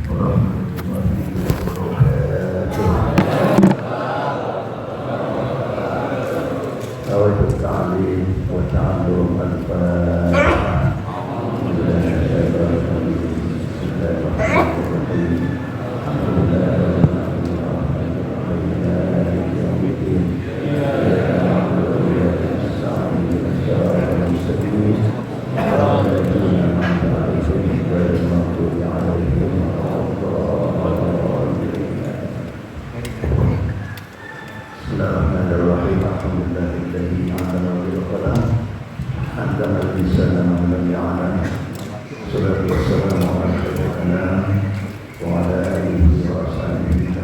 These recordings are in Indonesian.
warahmatullahi wabarakatuh. Tawajud ta'lim wa ta'allum al-Fatihah. Bismillahirrahmanirrahim. Alhamdulillahilladzi 'allama bil qalam. 'allama al-insana ma lam ya'lam. Salatu wassalamu ala sayyidina wa ala alihi wa sahbihi wa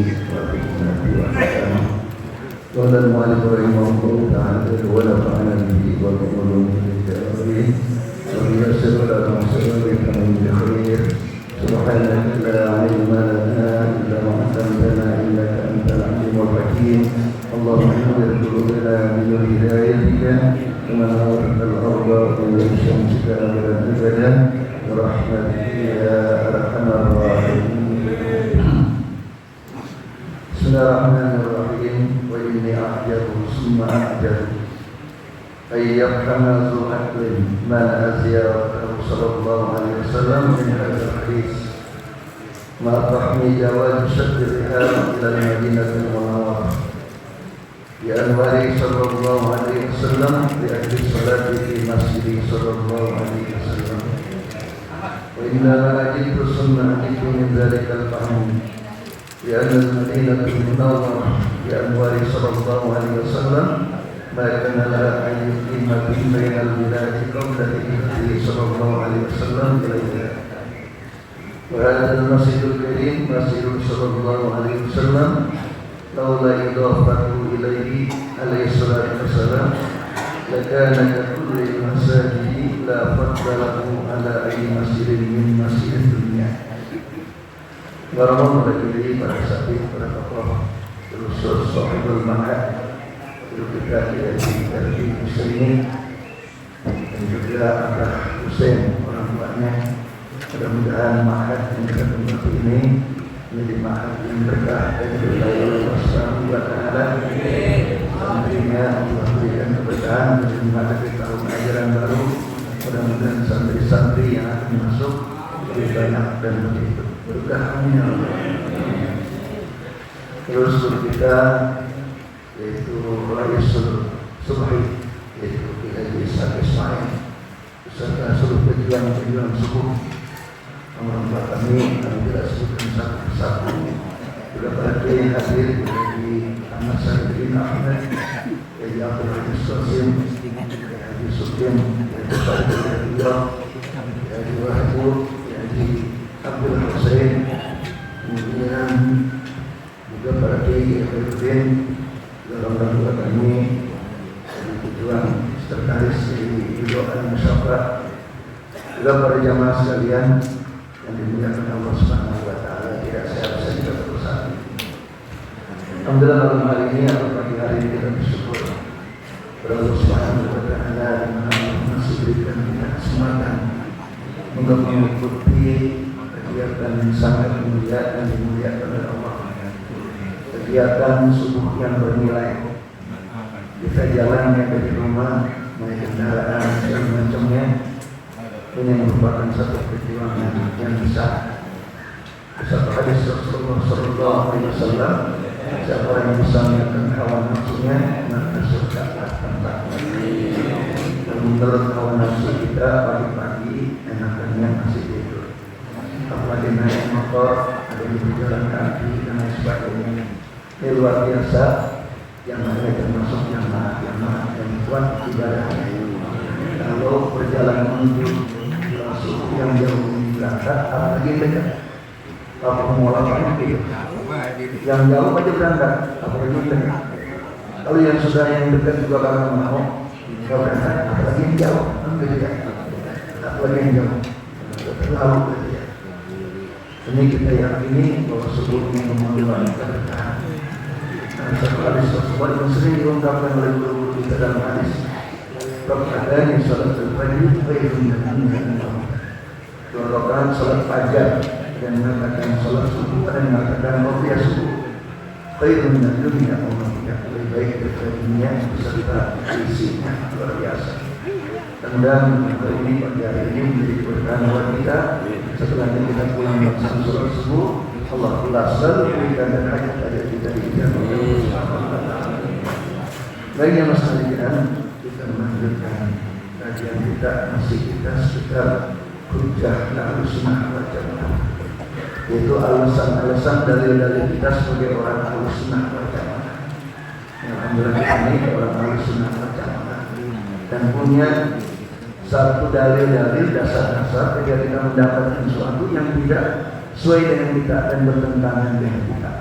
hikmati wa hikmah. Qala al-mu'allif rahimahullah ta'ala wa nafa'ana bihi wa bi ulumihi al-karim. Wa yassir lana sabila min khair. Subhanaka la ilma lana illa ma 'allamtana innaka antal 'alimul hakim. Allahumma ighfir qulubana bi hidayatika wa nawwir al-arda bi syamsika al-abada wa rahmatika ya arhamar rahimin. Bismillahirrahmanirrahim. Wa inni a'jabu summa a'jabu ay yafhama zu aqlin ma aziyaratahu sallallahu alaihi wasallam min hadal hadis ma fahmi jawaz shadd al-ihram ila al-madinah al-munawwarah bi anwari sallallahu alaihi wasallam bi ahli salati fi masjid sallallahu alaihi wasallam wa inna ma ajidu sunnatikum min dhalika al-fahm bi anna al-madinah al-munawwarah bi anwari sallallahu alaihi wasallam ما كان لها أن يقيم بين البلاد قبل هجرته صلى الله عليه وسلم إليها. وهذا المسجد الكريم مسجد صلى الله عليه وسلم لولا إضافته إليه عليه الصلاة والسلام لكان ككل المساجد لا فضل له على أي مسجد من مسجد الدنيا. Warahmatullahi wabarakatuh. Para sahabat, para tokoh, terus sahibul ma'ad, juga dari muslimin dan juga Abah Hussein orang tuanya. Mudah-mudahan ma'had yang kita tempat ini menjadi ma'had yang berkah dan Allah Subhanahu wa taala. Santrinya Allah berikan keberkahan dan menghadapi tahun ajaran baru. Mudah-mudahan santri-santri yang akan masuk lebih banyak dan lebih berkah. Amin. Terus kita yaitu Raisul Subhi, yaitu kita bisa Ismail beserta seluruh pejuang subuh orang tua kami tidak sebutkan satu-satu. Juga pada hadir dari Ahmad Syarifin Ahmad, dari Abdul Hafiz Qasim, dari Sufyan, dari Pada Beliau, dari Wahbur, dari Abdul Hussein, kemudian juga pada Kiai Khairuddin, orang tua kami dari tujuan sekretaris di Doa Musyawarah, juga para jamaah sekalian yang dimuliakan Allah Subhanahu wa taala. Tidak saya bisa kita bersama. Alhamdulillah malam hari ini atau pagi hari ini kita bersyukur kepada Allah Subhanahu wa taala yang masih berikan kita kesempatan untuk mengikuti kegiatan yang sangat mulia dan dimuliakan oleh Allah. Kegiatan subuh yang bernilai. Kita jalan dari rumah, naik kendaraan dan macamnya, ini merupakan satu perjuangan yang besar. Satu hadis Rasulullah Sallallahu Alaihi Wasallam, siapa yang bisa menekan hawa nafsunya, maka surga akan datang. Dan menurut hawa nafsu kita pagi-pagi enakannya masih tidur. Apalagi naik motor, ada yang berjalan kaki dan lain sebagainya. Ini luar biasa, yang ada termasuk yang kuat ibadahnya. Kalau perjalanan menuju suku yang jauh berangkat, apalagi dekat, apa mengolahnya gitu. Yang jauh aja berangkat, apalagi dekat. Kalau yang sudah yang dekat juga karena mau, kalau berangkat, apalagi yang jauh, apalagi yang jauh, terlalu gitu. Ini kita yakini bahwa sebelumnya memang berkah. Satu hadis Rasulullah yang sering diungkapkan oleh guru kita dalam hadis, Rakaat salat al-fajr khairun min 2 rakaat salat fajar dan mengatakan sholat subuh, ada yang mengatakan ruqyah subuh. Khairun min dunya wa ma fiha, lebih baik daripada dunia beserta isinya. Luar biasa. Dan ini pagi hari ini menjadi keberkahan buat kita. Setelah kita pulang melaksanakan sholat subuh, Allah selalu berikan dan hajat kita dijabah. Baik yang sekalian, kita melanjutkan kajian kita masih kita sekitar hujjah Ahlussunnah wal Jamaah, yaitu alasan-alasan dalil-dalil kita sebagai orang Ahlussunnah wal Jamaah. Alhamdulillah ini orang Ahlussunnah wal Jamaah dan punya satu dalil-dalil dasar-dasar ketika kita mendapatkan sesuatu yang tidak sesuai dengan kita dan bertentangan dengan kita.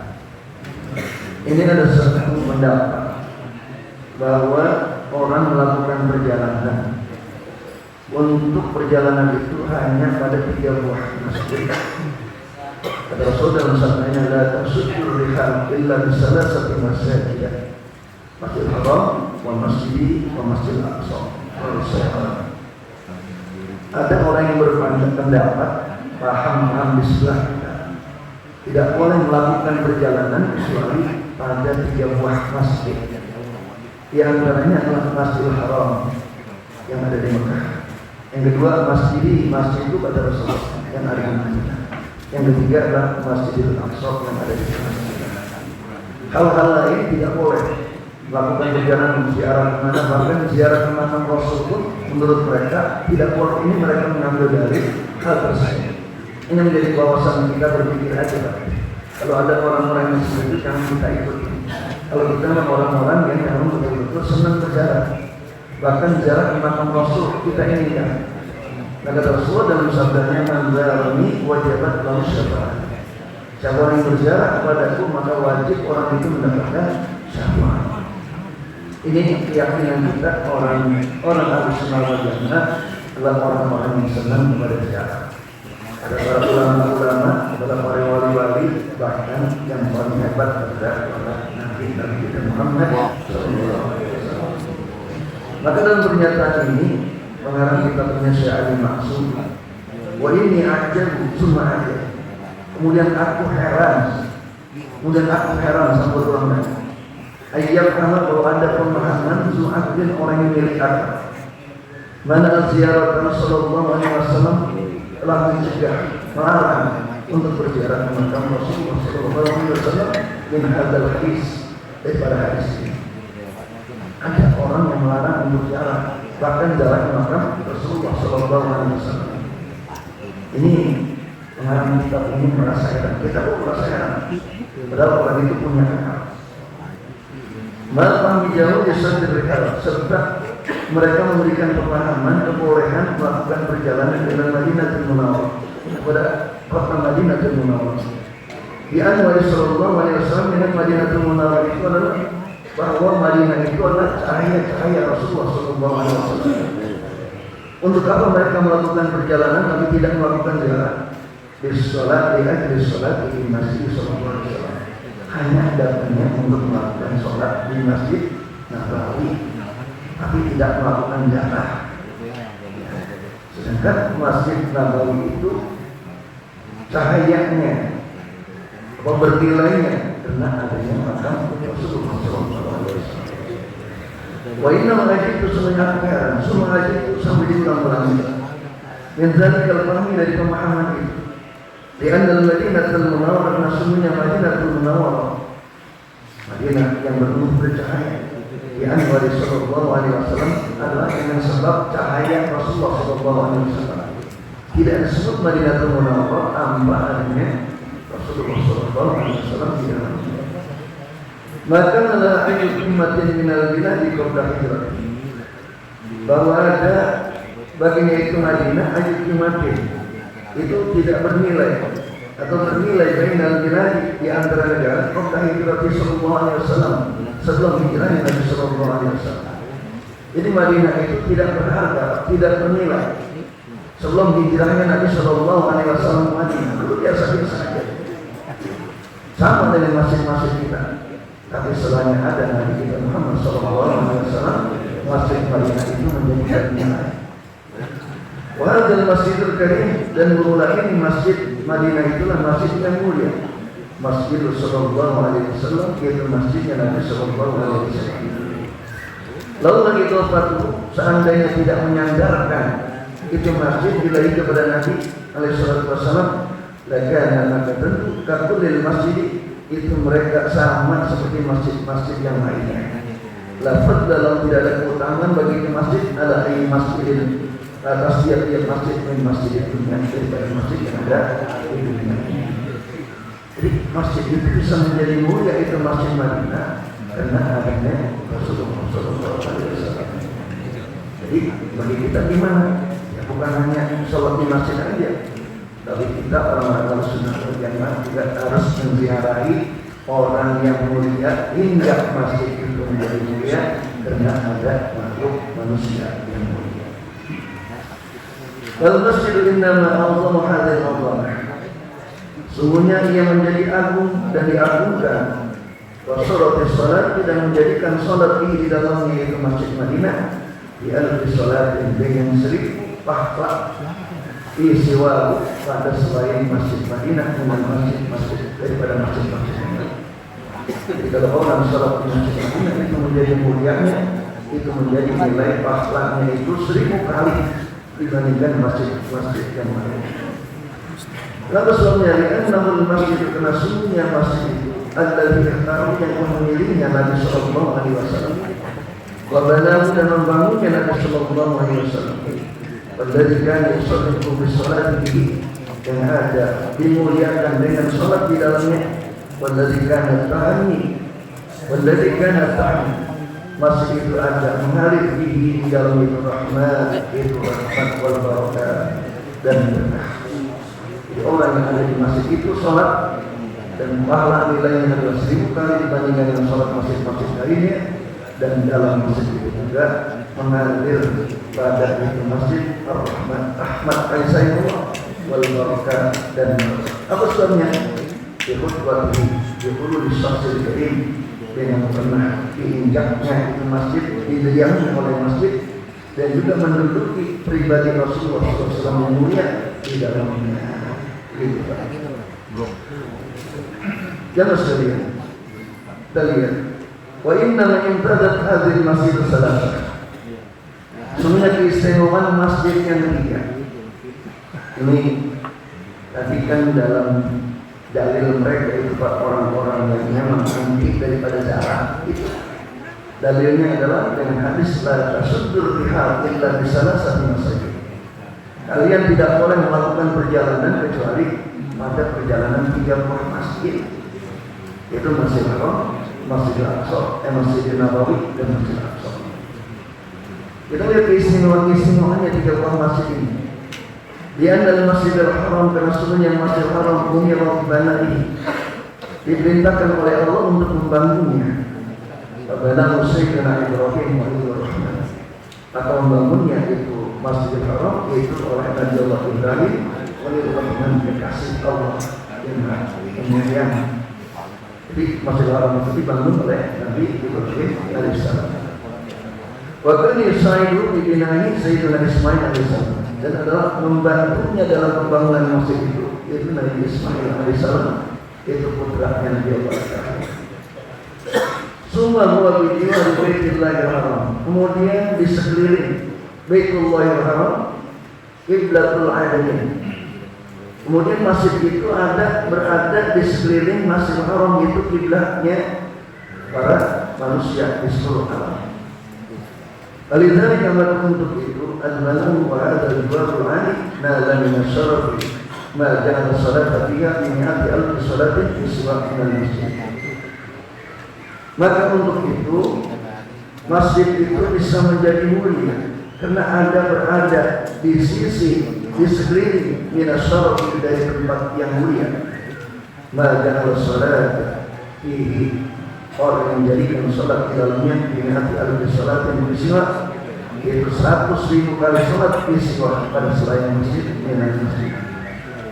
Ini ada satu pendapat bahwa orang melakukan perjalanan, untuk perjalanan itu hanya pada 3 buah masjid. Kata Rasul dalam sabdanya, la tasuddur rihal illa bi salasati masajid, Masjidil Haram, wa Masjidil Aqsa. Ada orang yang berpendapat paham di sebelah kita, tidak boleh melakukan perjalanan kecuali pada 3 buah masjid. Di antaranya adalah Masjidil Haram yang ada di Mekah. Yang kedua masjid itu pada Rasulullah yang ada di Madinah. Yang ketiga adalah Masjidil Aqsa yang ada di Madinah. Hal-hal lain tidak boleh melakukan perjalanan ziarah kemana, bahkan ziarah ke makam Rasul pun menurut mereka tidak boleh. Ini mereka mengambil dari hal tersebut. Ini menjadi wawasan kita berpikir aja, Pak. Kalau ada orang-orang yang seperti itu jangan kita ikuti. Kalau kita memang orang-orang yang memang betul-betul senang berziarah, bahkan ziarah ke makam Rasul kita inginkan. Kata Rasul dalam sabdanya, man zarani wajibat lahu syafaat. Siapa yang berziarah kepadaku maka wajib orang itu mendapatkan syafaat. Ini keyakinan kita orang Ahlussunnah wal Jamaah adalah orang-orang yang senang kepada ziarah. Ada para ulama-ulama, ada para wali-wali, bahkan yang paling hebat adalah Nabi kita Muhammad SAW. Maka dalam pernyataan ini, pengarang kita punya Syekh Ali Maksum, wa ini ajab summa ajab. Kemudian aku heran sama orang lain. Ayyam amal bahwa ada pemahaman Zu'abdin orang yang milik akal. Mana ziarah Rasulullah SAW telah mencegah, melarang untuk berziarah ke makam Rasulullah SAW min hadzal hadis, daripada hadis ini. Ada orang yang melarang untuk ziarah, bahkan ziarah ke makam Rasulullah SAW. Ini pengarang kita ini merasa heran, kita pun merasa heran. Padahal orang itu punya akal. Malah jauh disadar serta mereka memberikan pemahaman kebolehan melakukan perjalanan dari Madinatul Munawwarah kepada kota Madinatul Munawwarah. Di Anwar sallallahu alaihi wasallam dengan Madinatul Munawwarah itu adalah bahwa Madinah itu adalah cahaya Rasulullah sallallahu alaihi wasallam. Untuk apa mereka melakukan perjalanan tapi tidak melakukan ziarah? Sholat di Masjid sallallahu alaihi wasallam. Hanya datangnya untuk melakukan sholat di Masjid Nabawi, tapi tidak melakukan ziarah. Sedangkan Masjid Nabawi itu cahayanya, bernilainya karena adanya makam Rasulullah SAW. Wa inna mengaji itu sebanyak heran, semua ngaji itu sampai diulang-ulang. Menjadi kalpahmi dari pemahaman itu. Di antara Madinatul Munawwarah, nasumnya Madinatul Munawwarah, Madinah yang bernuur bercahaya. Di Anwar sallallahu alaihi wasallam adalah dengan sebab cahaya Rasulullah sallallahu alaihi wasallam. Tidak disebut Madinatul Munawwarah tanpa adanya Rasulullah sallallahu alaihi wasallam di dalamnya. Maka adalah ayat umatin minal biladi qabla hijrah, bahwa ada baginya itu Madinah ayat umatin itu tidak bernilai atau bernilai bainal biladi di antara negara qabla hijrah sallallahu alaihi wasallam, sebelum hijrahnya Nabi sallallahu alaihi wasallam. Jadi Madinah itu tidak berharga, tidak bernilai sebelum hijrahnya Nabi sallallahu alaihi wasallam ke Madinah. Itu biasa-biasa saja. Sama dengan masjid-masjid kita. Tapi setelahnya ada Nabi kita Muhammad sallallahu alaihi wasallam, masjid Madinah itu menjadi bernilai. Wahadal Masjidul Karim, dan bermula ini Masjid Madinah itulah masjid yang mulia, Masjid Sallallahu Alaihi Wasallam, yaitu masjidnya Nabi Sallallahu Alaihi Wasallam. Lalu lagi taubat, seandainya tidak menyandarkan itu masjid ilahi kepada Nabi Alaihi Wasallam, lakana maka tentu kakulil masjid itu mereka sama seperti masjid-masjid yang lainnya. Lafaz dalam tidak ada keutamaan bagi masjid ala ayyi masjidin, atas tiap-tiap masjid min masjid itu daripada masjid yang ada di dunia. Jadi masjid itu bisa menjadi mulia, itu masjid Madinah karena adanya Rasulullah SAW. Jadi bagi kita gimana? Ya bukan hanya sholat di masjid aja, tapi kita orang-orang sunnah wal jamaah juga harus menziarahi orang yang mulia hingga masjid itu menjadi mulia karena ada makhluk manusia yang mulia. Wal masjidu innama a'zamu hadhil a'zam. Sungguhnya ia menjadi agung dan diagungkan. Wa sholatis salat, dan menjadikan salat di dalamnya yaitu Masjid Madinah di alfi salatin dengan 1000 pahala isiwa pada selain Masjid Madinah dengan masjid daripada masjid-masjid yang lain. Jadi kalau orang salat di Masjid Madinah itu menjadi mulianya, itu menjadi nilai pahalanya itu 1000 kali dibandingkan masjid-masjid yang lain. Lalu selanjutnya namun masjid itu kena sungguhnya masjid itu adalah yang memilihnya Nabi Sallallahu Alaihi Wasallam. Wabanahu, dan membangunnya Nabi Sallallahu Alaihi Wasallam. Berdirikan usulku bersolat ini yang ada dimuliakan dengan solat di dalamnya. Berdirikan tahani, masjid itu ada mengalir di dalam itu rahmat, itu rahmat wal barakah dan berkah. Orang yang ada di masjid itu sholat dan pahala nilainya adalah 1000 kali dibandingkan dengan sholat masjid-masjid lainnya, dan dalam masjid itu juga mengalir pada itu masjid ar-rahmat, rahmat aisyahullah wal barakah dan apa sebabnya? Dihulu di Masjidil Karim, dengan pernah diinjaknya itu masjid, didiami oleh masjid, dan juga menduduki pribadi Rasulullah SAW yang mulia di dalamnya. Jangan sekalian, kita lihat. Wa inna ma imtadat hadhihi masjid salasah. Sebenarnya keistimewaan masjid yang ketiga. Ini tadi kan dalam dalil mereka itu orang-orang yang memang anti daripada jarak itu. Dalilnya adalah dengan hadis la tasuddur rihal illa bi salasati masjid. Kalian tidak boleh melakukan perjalanan kecuali pada perjalanan 30 masjid. Itu Masjidil Haram, Masjidil Aqsa, Masjidil Nabawi, dan Masjidil Aqsa. Kita lihat keistimewaan-keistimewaannya 30 masjid ini. Di antara Masjidil Haram, karena sebenarnya Masjidil Haram umira bana'i, diperintahkan oleh Allah untuk membangunnya. Bana Sayyidina Ibrahim Rahman, atau membangunnya itu Masjidil Haram yaitu oleh Nabi Allah Ibrahim Rahman, kekasih Allah yang kemudian. Jadi Masjidil Haram itu dibangun oleh Nabi Ibrahim alaihissalam. Waktu ini Saidu dibinai Sayyidina Ismail alaihissalam, dan adalah membantunya dalam pembangunan masjid itu yaitu Nabi Ismail alaihissalam, yaitu putranya Nabi Allah. Semua buah video di Baitullahil Haram, kemudian di sekeliling Baitullahil Haram Qiblatul Alamin. Kemudian masjid itu berada di sekeliling Masjidil Haram, itu kiblatnya para manusia di seluruh alam. Alidzalika maka untuk itu al-malu wa al-jawabul ali nala min asy-syarafi ma ja'ala salata fiha bi mi'ati alfi salatin fi siwaqil masjid. Maka untuk itu masjid itu bisa menjadi mulia karena berada di sekeliling minasyarafi dari tempat yang mulia. Maka salat fihi, orang yang menjadikan salat di dalamnya di hati al-salat yang bersiwa yaitu 100.000 kali salat bersiwa pada selain masjid yang masjid.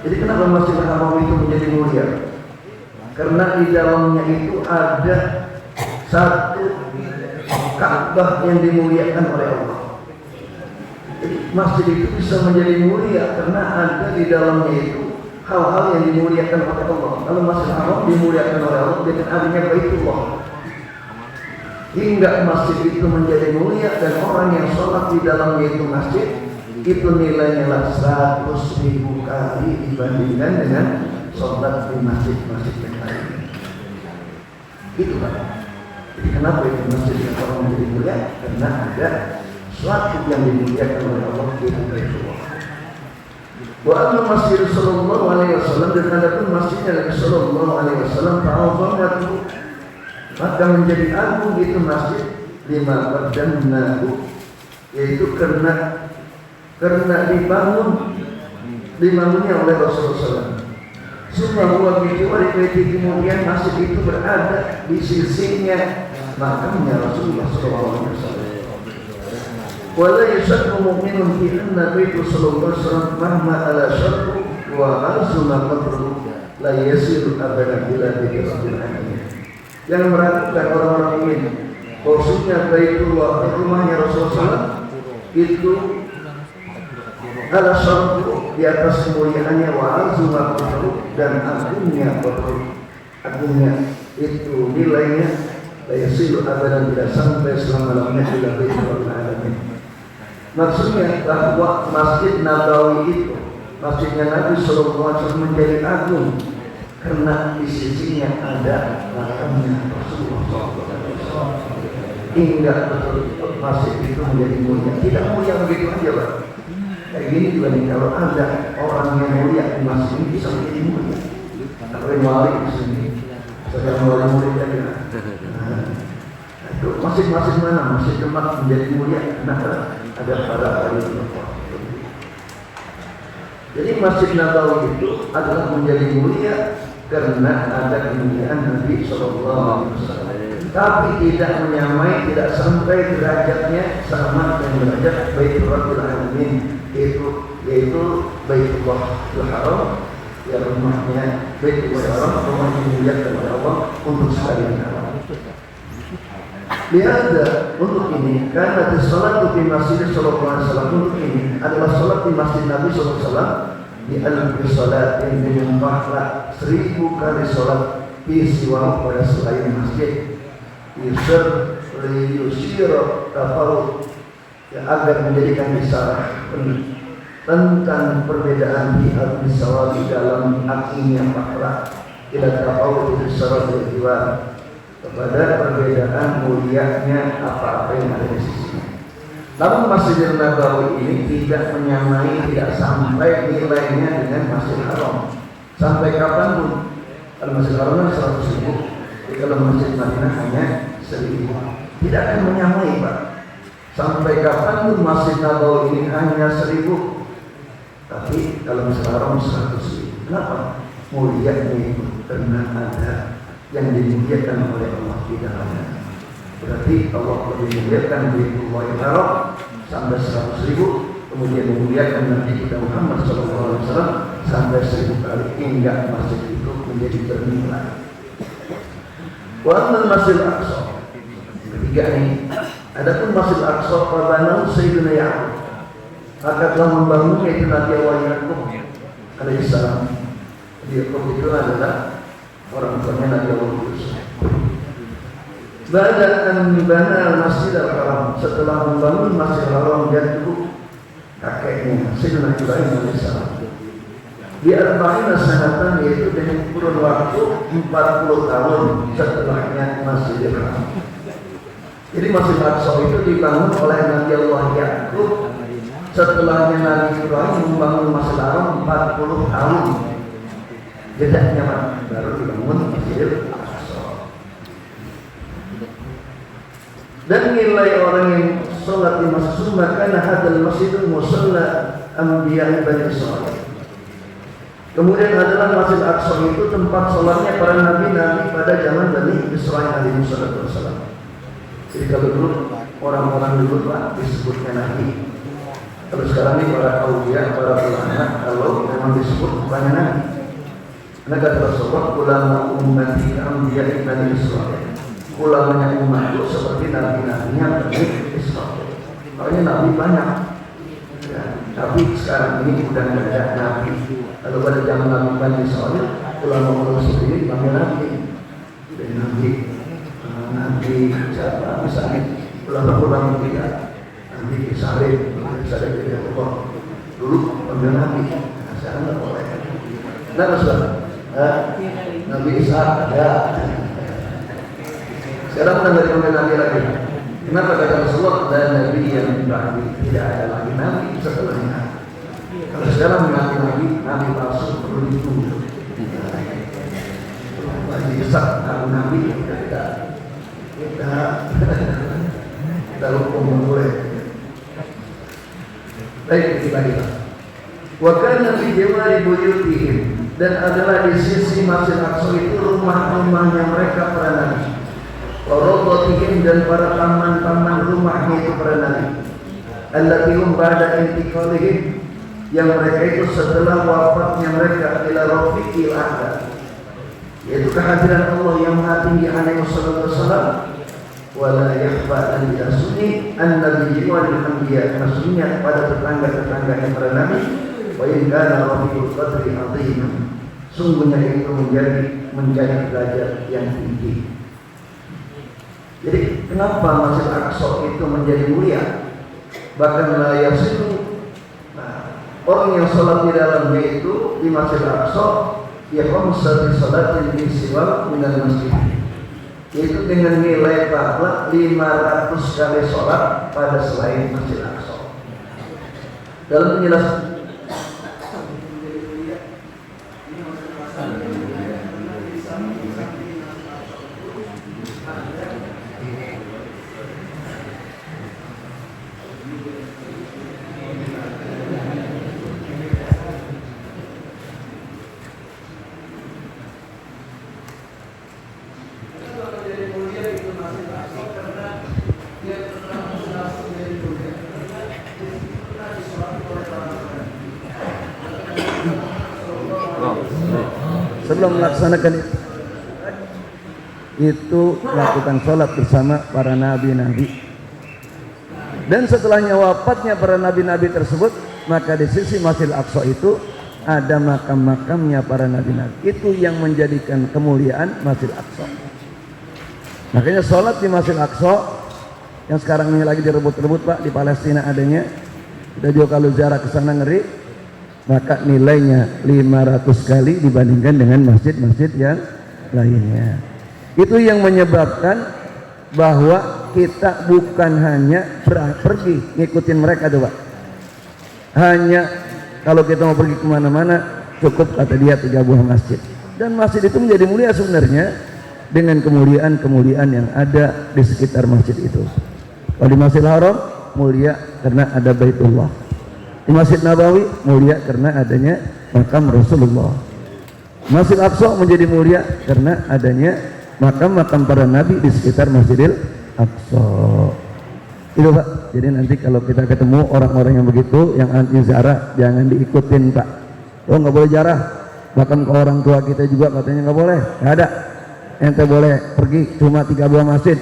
Jadi kenapa Masjidil Haram itu menjadi mulia? Karena di dalamnya itu ada satu Ka'bah yang dimuliakan oleh Allah. Jadi masjid itu bisa menjadi mulia karena ada di dalamnya itu hal-hal yang dimuliakan oleh Allah. Kalau Masjid Haram dimuliakan oleh Allah dengan adanya Baitullah. Hingga masjid itu menjadi mulia dan orang yang sholat di dalamnya itu masjid itu nilainya lah 100.000 kali dibandingkan dengan sholat di masjid-masjid yang lain. Itu Pak. Jadi kenapa itu masjid yang orang menjadi mulia? Karena ada suatu yang dimuliakan oleh Allah di Baitullah. Wa amma masjid sallallahu alaihi wasallam, dan adapun masjidnya Nabi sallallahu alaihi wasallam ta'awwamatu, maka menjadi agung itu masjid lima qaddannahu, yaitu karena dibangunnya oleh Rasulullah SAW. Semua huwa bijiwari baiti, kemudian masjid itu berada di sisinya makamnya Rasulullah SAW. Wala yashakku mu'minun fi anna baitu sallallahu alaihi wasallam mahma ala syarru wa arzuma qadru la yasiru abadan ila baiti rabbil alamin. Yang meragukan orang-orang mukmin bahwasanya Baitullah, rumahnya Rasulullah SAW, itu ala syarru, di atas kemuliaannya, wa arzuma qadru, dan agungnya qadru, agungnya itu nilainya la yasiru abadan, tidak sampai selama-lamanya ila baiti rabbil alamin. Maksudnya bahwa Masjid Nabawi itu, masjidnya Nabi Sallallahu Alaihi Wasallam, menjadi agung karena di sisinya ada makamnya Rasulullah SAW. Hingga betul masjid itu menjadi mulia. Tidak mulia begitu aja Pak. Kayak gini juga nih, kalau ada orang yang mulia di masjid ini bisa menjadi mulia. Kalau yang wali di sini, sedang wali mulia aja. Itu masjid-masjid mana? Masjid tempat menjadi mulia. Nah, ada para ahli. Jadi Masjid Nabawi itu adalah menjadi mulia karena ada kemuliaan Nabi SAW. Tapi tidak menyamai, tidak sampai derajatnya sama dengan derajat Baitul Rabbil Alamin, yaitu Baitullahil Haram, yang rumahnya Baitullahil Haram, rumah yang dimuliakan oleh Allah untuk sekalian alam. Lihat untuk ini, karena sholat di Masjid Sallallahu Alaihi Wasallam, untuk ini adalah sholat di Masjid Nabi Sallallahu Alaihi Wasallam di alfi sholat yang dengan pahala 1000 kali sholat di siwa pada selain masjid. Yusir tafaruq, yang agar menjadikan isyarat tentang perbedaan di al-misawabi dalam artinya pahala, tidak tafaruq di syarat jiwa, kepada perbedaan mulianya apa-apa yang ada di sisinya. Namun Masjidil Nabawi ini tidak menyamai, tidak sampai nilainya dengan Masjid Haram. Sampai kapanpun, kalau Masjid Haram kan 100.000, jadi kalau Masjid Madinah hanya 1.000. Tidak akan menyamai Pak. Sampai kapanpun Masjid Nabawi ini hanya 1.000. Tapi kalau Masjid Haram 100.000. Kenapa? Mulianya itu karena ada yang dimuliakan oleh Allah di dalamnya. Berarti Allah lebih memuliakan Baitullahil Haram sampai 100.000, kemudian memuliakan Nabi kita Muhammad SAW sampai 1.000 kali, hingga masjid itu menjadi ternilai. Wa amal Masjid Aqsa, ketiga ini, adapun Masjid Aqsa fabanahu Sayyidina Ya'qub, maka telah membangunnya itu Nabi Allah Ya'qub alaihissalam. Ya'qub itu adalah orang tuanya Nabi Allah Yusuf. Ba'da an bana Masjid Al-Haram, setelah membangun Masjid Al-Haram jatuh kakeknya Sayyidina Ibrahim alaihissalam. Di arba'ina sanatan, yaitu dengan kurun waktu 40 tahun setelahnya Masjid Al-Haram. Jadi Masjid Al-Aqsa itu dibangun oleh Nabi Allah Ya'qub setelahnya Nabi Ibrahim membangun Masjid Al-Haram 40 tahun. Jedaknya baru dibangun Masjid Al-Aqsa. Dan nilai orang yang sholat di masjid, maka hadal masjidul musalla anbiya Bani Israil. Kemudian adalah Masjid Al-Aqsa itu tempat sholatnya para nabi-nabi pada zaman Bani Israil alaihi wassalam. Jadi kalau dulu orang-orang dulu Pak disebutnya nabi. Kalau sekarang ini para aulia, para ulama, kalau memang disebut bukannya nabi. Karena kata Rasulullah, ulama ummati anbiya Bani Israil. Ulamanya umat itu seperti nabi-nabinya Bani Israil. Makanya nabi banyak. Tapi sekarang ini udah nggak ada nabi. Kalau pada zaman Nabi Bani Israil, ulama-ulama sendiri panggil nabi. Dan nabi siapa? Misalnya ulama-ulama tidak. Nabi Salim tidak Allah. Dulu panggil nabi. Nah, sekarang nggak boleh. Nah, Rasulullah. Nabi Isa ada. Sekarang udah nggak dipanggil nabi lagi. Kenapa kata Rasulullah dan nabi yang nabi tidak ada lagi nabi setelahnya? Kalau sekarang mengaku nabi palsu perlu ditunggu. Lagi besar nabi kita hukum boleh. Baik, kita lihat. Wakil Nabi Jawari buyutihim, dan adalah di sisi Masjid Aqsa itu rumah-rumahnya mereka para nabi. Warodotihim, dan para taman-taman rumahnya itu para nabi. Allatihum ba'da intiqalihim, yang mereka itu setelah wafatnya mereka ila rafiqil a'la, yaitu kehadiran Allah yang Maha Tinggi alaihi wasallam. Wala yakhfa an yasuni an-nabiyyi wal anbiya, maksudnya pada tetangga-tetangga yang para nabi. Wa in kana rafiqul qadri 'azim, sungguhnya itu menjadi derajat yang tinggi. Jadi kenapa Masjid Aqsa itu menjadi mulia? Bahkan la yasilu, orang yang sholat di dalamnya itu di Masjid Aqsa ya khamsati salatin fi siwa minal masjid, yaitu dengan nilai pahala 500 kali sholat pada selain Masjid Aqsa. Dalam penjelasan sebelum melaksanakan itu lakukan sholat bersama para nabi-nabi, dan setelahnya wafatnya para nabi-nabi tersebut, maka di sisi Masjid Aqsa itu ada makam-makamnya para nabi-nabi. Itu yang menjadikan kemuliaan Masjid Aqsa. Makanya sholat di Masjid Aqsa yang sekarang ini lagi direbut-rebut Pak, di Palestina adanya, kita juga kalau ziarah ke sana ngeri, maka nilainya 500 kali dibandingkan dengan masjid-masjid yang lainnya. Itu yang menyebabkan bahwa kita bukan hanya pergi ngikutin mereka tuh Pak. Hanya kalau kita mau pergi kemana-mana cukup kata dia 3 buah masjid. Dan masjid itu menjadi mulia sebenarnya dengan kemuliaan-kemuliaan yang ada di sekitar masjid itu. Kalau di Masjidil Haram mulia karena ada Baitullah. Di Masjid Nabawi mulia karena adanya makam Rasulullah. Masjid Aqsa menjadi mulia karena adanya makam-makam para nabi di sekitar Masjidil Aqsa. Itu Pak. Jadi nanti kalau kita ketemu orang-orang yang begitu, yang anti ziarah, jangan diikutin Pak. Oh nggak boleh ziarah. Bahkan ke orang tua kita juga katanya nggak boleh. Nggak ada. Ente boleh pergi cuma 3 buah masjid.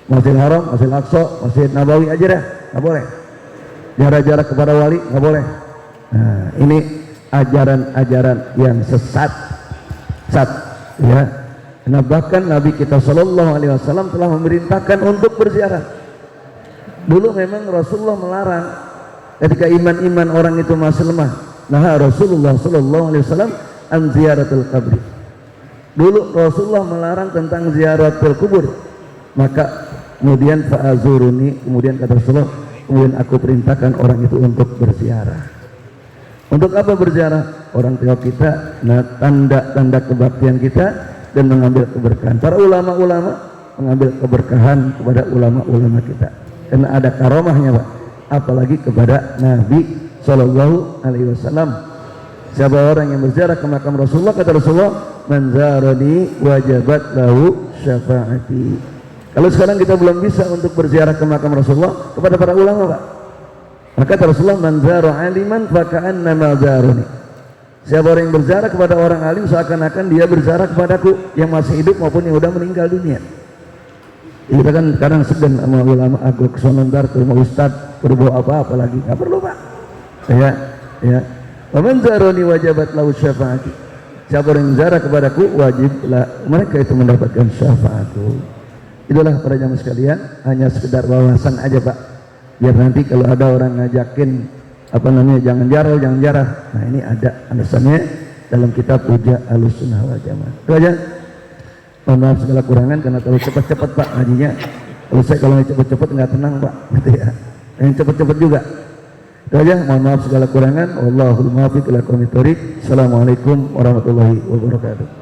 Masjidil Haram, Masjid Aqsa, Masjid Nabawi aja dah. Nggak boleh. Jarak-jarak kepada wali nggak boleh. Nah, ini ajaran-ajaran yang sesat, ya. Nah, bahkan Nabi kita Shallallahu Alaihi Wasallam telah memerintahkan untuk berziarah. Dulu memang Rasulullah melarang ketika iman-iman orang itu masih lemah. Nah, Rasulullah Shallallahu Alaihi Wasallam an ziyaratul qabri. Dulu Rasulullah melarang tentang ziaratul kubur. Maka kemudian fa'azuruni, kemudian kata Rasulullah, kemudian aku perintahkan orang itu untuk berziarah. Untuk apa berziarah? Orang tua kita, nah, tanda-tanda kebaktian kita dan mengambil keberkahan. Para ulama-ulama mengambil keberkahan kepada ulama-ulama kita. Karena ada karomahnya Pak. Apalagi kepada Nabi Shallallahu Alaihi Wasallam. Siapa orang yang berziarah ke makam Rasulullah, kata Rasulullah, man zarani wajabat lahu syafaati. Kalau sekarang kita belum bisa untuk berziarah ke makam Rasulullah, kepada para ulama Pak, maka kata Rasulullah, man zara aliman faka'annama zaruni. Siapa orang yang berziarah kepada orang alim, seakan-akan dia berziarah kepadaku yang masih hidup maupun yang sudah meninggal dunia. Kita kan kadang segan sama ulama, aku kesono ntar ke rumah ustad berbuat apa-apa lagi, nggak perlu Pak. Ya. Waman zaroni wajabat lahu syafaati. Siapa yang zarah kepadaku wajiblah mereka itu mendapatkan syafaatku. Itulah para jamaah sekalian, hanya sekedar wawasan aja Pak. Biar nanti kalau ada orang ngajakin jangan jarah. Nah ini ada alasannya dalam kitab Puja Ahlussunnah wal Jamaah. Itu aja. Mohon maaf segala kurangan karena terlalu cepat-cepat Pak ngajinya. Kalau cepat-cepat nggak tenang Pak, gitu ya. Yang cepat-cepat juga. Itu aja. Mohon maaf segala kurangan. Wallahul muwaffiq ila aqwamit thoriq. Assalamualaikum warahmatullahi wabarakatuh.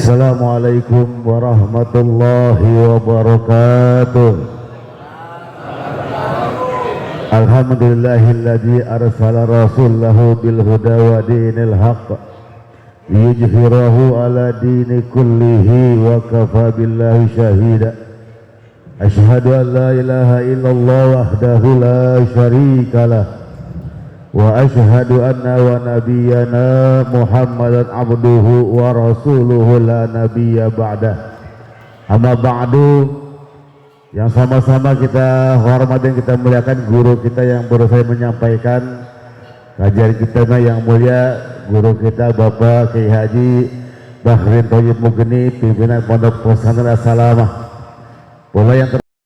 Assalamualaikum warahmatullahi wabarakatuh. Alhamdulillahilladzi arsala rasulahu bil huda wa dinil haqq liyudhhirahu ala dini kullihi wa kafa billahi syahida. Asyhadu an la ilaha illallah wahdahu la syarikalah wa asyhadu anna wa nabiyyana Muhammadan abduhu wa rasuluhu la nabiyya ba'dah. Amma ba'du, yang sama-sama kita hormati dan kita muliakan guru kita yang baru saya menyampaikan kajian kita yang mulia, guru kita Bapak Kiai Haji Bahrin Thayyib Mugni, pimpinan Pondok Pesantren As-Salamah. Bola yang